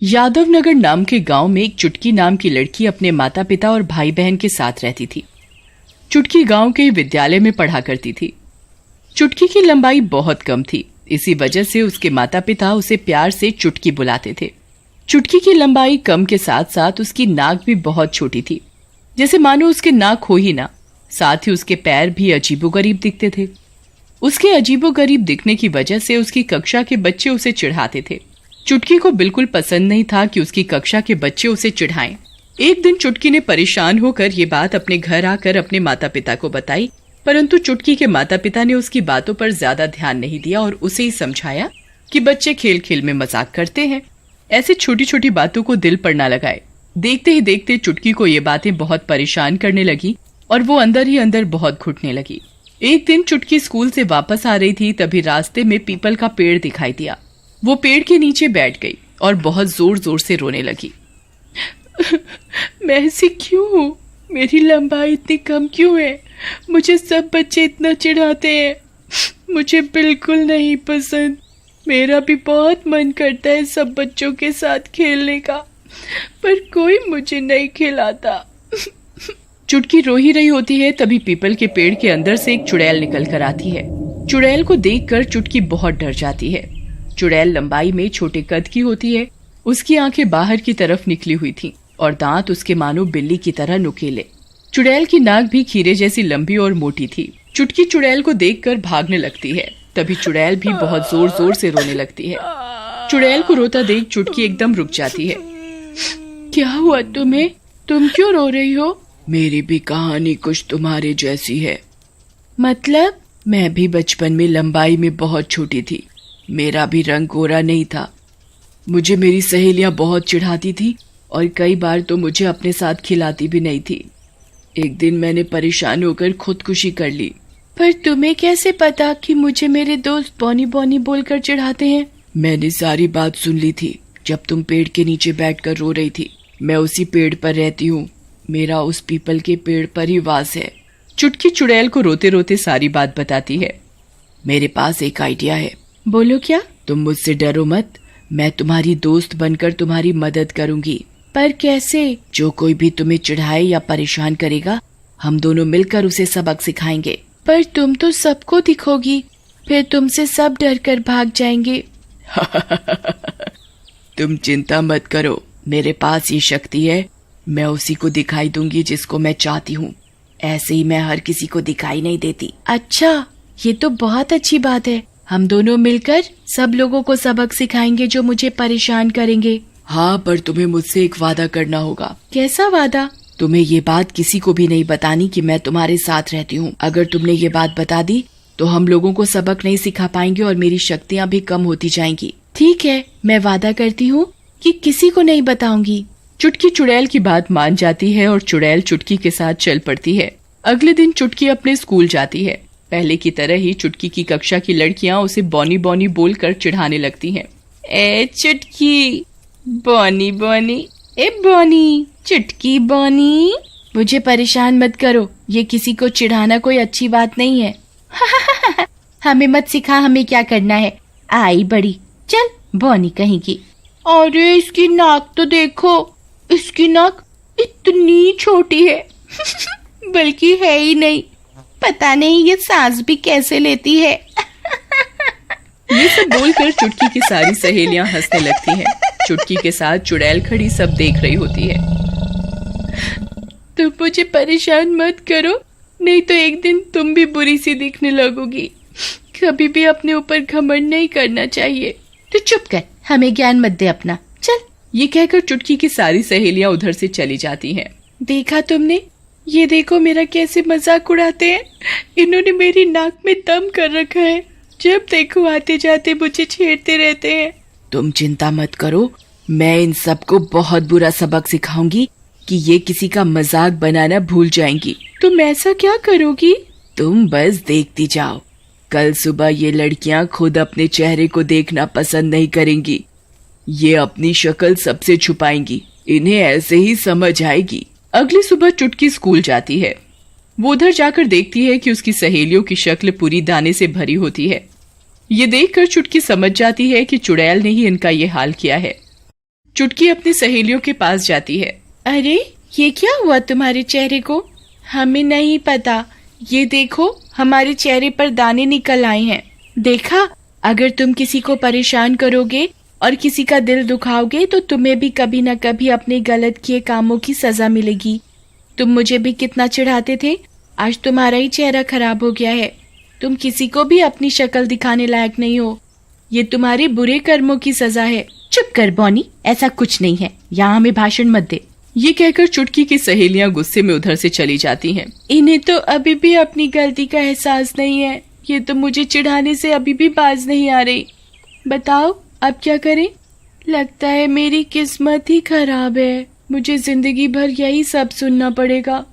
यादव नगर नाम के गांव में एक चुटकी नाम की लड़की अपने माता पिता और भाई बहन के साथ रहती थी। चुटकी गांव के विद्यालय में पढ़ा करती थी। चुटकी की लंबाई बहुत कम थी, इसी वजह से उसके माता पिता उसे प्यार से चुटकी बुलाते थे। चुटकी की लंबाई कम के साथ साथ उसकी नाक भी बहुत छोटी थी, जैसे मानो उसके नाक हो ही ना। साथ ही उसके पैर भी अजीबोगरीब दिखते थे। उसके अजीबोगरीब दिखने की वजह से उसकी कक्षा के बच्चे उसे चिढ़ाते थे। चुटकी को बिल्कुल पसंद नहीं था कि उसकी कक्षा के बच्चे उसे चिढ़ाएं। एक दिन चुटकी ने परेशान होकर ये बात अपने घर आकर अपने माता पिता को बताई, परंतु चुटकी के माता पिता ने उसकी बातों पर ज्यादा ध्यान नहीं दिया और उसे ही समझाया कि बच्चे खेल खेल में मजाक करते हैं, ऐसे छोटी छोटी बातों को दिल पर ना लगाए। देखते ही देखते चुटकी को ये बातें बहुत परेशान करने लगी और वो अंदर ही अंदर बहुत घुटने लगी। एक दिन चुटकी स्कूल से वापस आ रही थी, तभी रास्ते में पीपल का पेड़ दिखाई दिया। वो पेड़ के नीचे बैठ गई और बहुत जोर जोर से रोने लगी। मैं ऐसी क्यों हूँ? मेरी लंबाई इतनी कम क्यों है? मुझे सब बच्चे इतना चिढ़ाते हैं। मुझे बिल्कुल नहीं पसंद। मेरा भी बहुत मन करता है सब बच्चों के साथ खेलने का, पर कोई मुझे नहीं खिलाता। चुटकी रो ही रही होती है, तभी पीपल के पेड़ के अंदर से एक चुड़ैल निकल कर आती है। चुड़ैल को देखकर चुटकी बहुत डर जाती है। चुड़ैल लंबाई में छोटे कद की होती है। उसकी आंखें बाहर की तरफ निकली हुई थीं और दांत उसके मानो बिल्ली की तरह नुकीले। चुड़ैल की नाक भी खीरे जैसी लंबी और मोटी थी। चुटकी चुड़ैल को देखकर भागने लगती है, तभी चुड़ैल भी बहुत जोर जोर से रोने लगती है। चुड़ैल को रोता देख चुटकी एकदम रुक जाती है। क्या हुआ तुम्हें? तुम क्यों रो रही हो? मेरी भी कहानी कुछ तुम्हारे जैसी है। मतलब? मैं भी बचपन में लंबाई में बहुत छोटी थी। मेरा भी रंग गोरा नहीं था। मुझे मेरी सहेलियां बहुत चिढ़ाती थी और कई बार तो मुझे अपने साथ खिलाती भी नहीं थी। एक दिन मैंने परेशान होकर खुदकुशी कर ली। पर तुम्हें कैसे पता कि मुझे मेरे दोस्त बॉनी बॉनी बोलकर चिढ़ाते हैं? मैंने सारी बात सुन ली थी जब तुम पेड़ के नीचे बैठकर रो रही थी। मैं उसी पेड़ पर रहती हूँ। मेरा उस पीपल के पेड़ पर ही वास है। चुटकी चुड़ैल को रोते रोते सारी बात बताती है। मेरे पास एक आइडिया है। बोलो क्या? तुम मुझसे डरो मत, मैं तुम्हारी दोस्त बनकर तुम्हारी मदद करूंगी। पर कैसे? जो कोई भी तुम्हें चिढ़ाए या परेशान करेगा, हम दोनों मिलकर उसे सबक सिखाएंगे। पर तुम तो सबको दिखोगी, फिर तुमसे सब डर कर भाग जाएंगे। तुम चिंता मत करो, मेरे पास ये शक्ति है। मैं उसी को दिखाई दूंगी जिसको मैं चाहती हूँ। ऐसे ही मैं हर किसी को दिखाई नहीं देती। अच्छा, ये तो बहुत अच्छी बात है। हम दोनों मिलकर सब लोगों को सबक सिखाएंगे जो मुझे परेशान करेंगे। हाँ, पर तुम्हें मुझसे एक वादा करना होगा। कैसा वादा? तुम्हें ये बात किसी को भी नहीं बतानी कि मैं तुम्हारे साथ रहती हूँ। अगर तुमने ये बात बता दी तो हम लोगों को सबक नहीं सिखा पाएंगे और मेरी शक्तियाँ भी कम होती जाएंगी। ठीक है, मैं वादा करती हूँ कि किसी को नहीं बताऊंगी। चुटकी चुड़ैल की बात मान जाती है और चुड़ैल चुटकी के साथ चल पड़ती है। अगले दिन चुटकी अपने स्कूल जाती है। पहले की तरह ही चुटकी की कक्षा की लड़कियां उसे बॉनी बॉनी बोलकर चिढ़ाने लगती हैं। ए चुटकी, बॉनी बॉनी, ए बॉनी, चुटकी बॉनी। मुझे परेशान मत करो, ये किसी को चिढ़ाना कोई अच्छी बात नहीं है। हमें मत सिखा हमें क्या करना है। आई बड़ी, चल बॉनी कहेंगी। अरे इसकी नाक तो देखो, इसकी नाक इतनी छोटी है। बल्कि है ही नहीं, पता नहीं ये सांस भी कैसे लेती है। ये सब बोलकर चुटकी की सारी सहेलियां हंसने लगती हैं। चुटकी के साथ चुड़ैल खड़ी सब देख रही होती है। तुम मुझे परेशान मत करो, नहीं तो एक दिन तुम भी बुरी सी दिखने लगोगी। कभी भी अपने ऊपर घमंड नहीं करना चाहिए। तो चुप कर, हमें ज्ञान मत दे अपना, चल। ये कहकर चुटकी की सारी सहेलियां उधर से चली जाती हैं। देखा तुमने, ये देखो मेरा कैसे मजाक उड़ाते हैं। इन्होंने मेरी नाक में दम कर रखा है, जब देखो आते जाते मुझे छेड़ते रहते हैं। तुम चिंता मत करो, मैं इन सबको बहुत बुरा सबक सिखाऊंगी कि ये किसी का मजाक बनाना भूल जाएंगी। तुम ऐसा क्या करोगी? तुम बस देखती जाओ। कल सुबह ये लड़कियां खुद अपने चेहरे को देखना पसंद नहीं करेंगी। ये अपनी शक्ल सबसे छुपाएंगी, इन्हें ऐसे ही समझ आएगी। अगली सुबह चुटकी स्कूल जाती है। वो उधर जाकर देखती है कि उसकी सहेलियों की शक्ल पूरी दाने से भरी होती है। ये देखकर चुटकी समझ जाती है कि चुड़ैल ने ही इनका ये हाल किया है। चुटकी अपनी सहेलियों के पास जाती है। अरे ये क्या हुआ तुम्हारे चेहरे को? हमें नहीं पता, ये देखो हमारे चेहरे पर दाने निकल आए हैं। देखा, अगर तुम किसी को परेशान करोगे और किसी का दिल दुखाओगे तो तुम्हें भी कभी न कभी अपने गलत किए कामों की सजा मिलेगी। तुम मुझे भी कितना चिढ़ाते थे, आज तुम्हारा ही चेहरा खराब हो गया है। तुम किसी को भी अपनी शक्ल दिखाने लायक नहीं हो, ये तुम्हारे बुरे कर्मों की सजा है। चुप कर बॉनी, ऐसा कुछ नहीं है, यहाँ हमें भाषण मत दे। ये कहकर चुटकी की सहेलियां गुस्से में उधर से चली जाती हैं। इन्हें तो अभी भी अपनी गलती का एहसास नहीं है, ये तो मुझे चिढ़ाने से अभी भी बाज नहीं आ रही। बताओ अब क्या करें? लगता है मेरी किस्मत ही खराब है, मुझे जिंदगी भर यही सब सुनना पड़ेगा।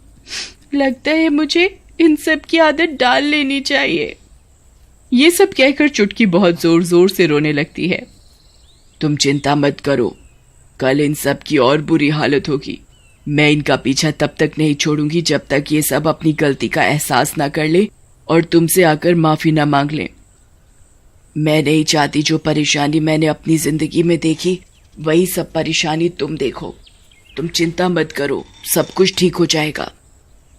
लगता है मुझे इन सब की आदत डाल लेनी चाहिए। ये सब कहकर चुटकी बहुत जोर जोर से रोने लगती है। तुम चिंता मत करो, कल इन सब की और बुरी हालत होगी। मैं इनका पीछा तब तक नहीं छोड़ूंगी जब तक ये सब अपनी गलती का एहसास ना कर ले और तुमसे आकर माफी ना मांग ले। मैं नहीं चाहती जो परेशानी मैंने अपनी जिंदगी में देखी वही सब परेशानी तुम देखो। तुम चिंता मत करो, सब कुछ ठीक हो जाएगा।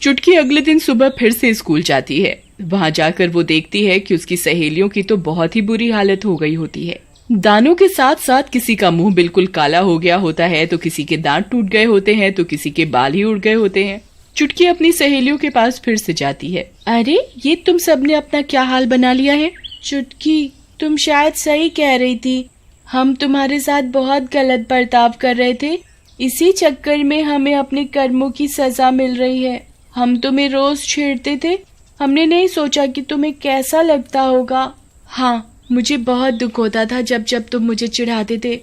चुटकी अगले दिन सुबह फिर से स्कूल जाती है। वहां जाकर वो देखती है कि उसकी सहेलियों की तो बहुत ही बुरी हालत हो गई होती है। दानों के साथ साथ किसी का मुंह बिल्कुल काला हो गया होता है, तो किसी के दांत टूट गए होते हैं, तो किसी के बाल ही उड़ गए होते हैं। चुटकी अपनी सहेलियों के पास फिर से जाती है। अरे ये तुम सबने अपना क्या हाल बना लिया है? चुटकी, तुम शायद सही कह रही थी, हम तुम्हारे साथ बहुत गलत बर्ताव कर रहे थे, इसी चक्कर में हमें अपने कर्मों की सजा मिल रही है। हम तुम्हें रोज छेड़ते थे, हमने नहीं सोचा कि तुम्हें कैसा लगता होगा। हाँ, मुझे बहुत दुख होता था जब जब तुम मुझे चिढ़ाते थे।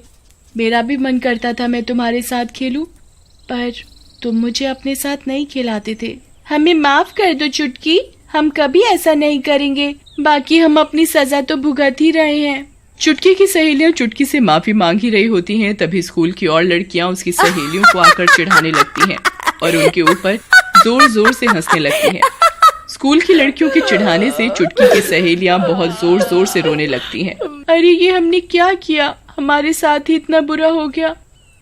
मेरा भी मन करता था मैं तुम्हारे साथ खेलूं, पर तुम मुझे अपने साथ नहीं खिलाते थे। हमें माफ कर दो चुटकी, हम कभी ऐसा नहीं करेंगे, बाकी हम अपनी सजा तो भुगत ही रहे हैं। चुटकी की सहेलियां चुटकी से माफी मांग ही रही होती हैं, तभी स्कूल की और लड़कियां उसकी सहेलियों को आकर चिढ़ाने लगती हैं और उनके ऊपर जोर जोर से हंसने लगती हैं। स्कूल की लड़कियों के चिढ़ाने से चुटकी की सहेलियां बहुत जोर जोर से रोने लगती हैं। अरे ये हमने क्या किया, हमारे साथ ही इतना बुरा हो गया।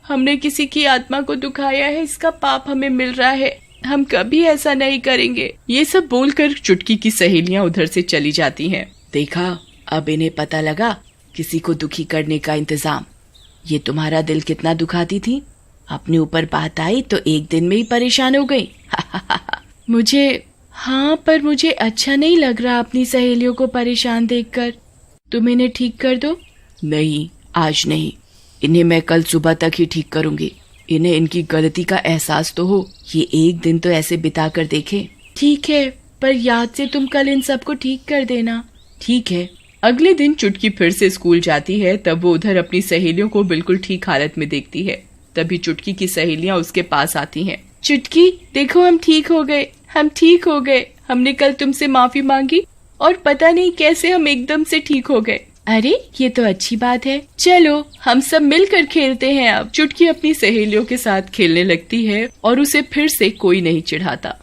हमने किसी की आत्मा को दुखाया है, इसका पाप हमें मिल रहा है, हम कभी ऐसा नहीं करेंगे। ये सब बोलकर चुटकी की सहेलियां उधर से चली जाती हैं। देखा, अब इन्हें पता लगा किसी को दुखी करने का इंतजाम। ये तुम्हारा दिल कितना दुखाती थी, अपने ऊपर बात आई तो एक दिन में ही परेशान हो गई। हाँ, पर मुझे अच्छा नहीं लग रहा अपनी सहेलियों को परेशान देखकर। तुम इन्हें ठीक कर दो। नहीं, आज नहीं, इन्हें मैं कल सुबह तक ही ठीक करूंगी। इन्हें इनकी गलती का एहसास तो हो, ये एक दिन तो ऐसे बिता कर देखे। ठीक है, पर याद से तुम कल इन सबको ठीक कर देना। ठीक है। अगले दिन चुटकी फिर से स्कूल जाती है, तब वो उधर अपनी सहेलियों को बिल्कुल ठीक हालत में देखती है। तभी चुटकी की सहेलियां उसके पास आती हैं। चुटकी, देखो हम ठीक हो गए, हम ठीक हो गए, हमने कल तुमसे माफी मांगी और पता नहीं कैसे हम एकदम से ठीक हो गए। अरे ये तो अच्छी बात है, चलो हम सब मिलकर खेलते हैं अब। चुटकी अपनी सहेलियों के साथ खेलने लगती है और उसे फिर से कोई नहीं चिढ़ाता।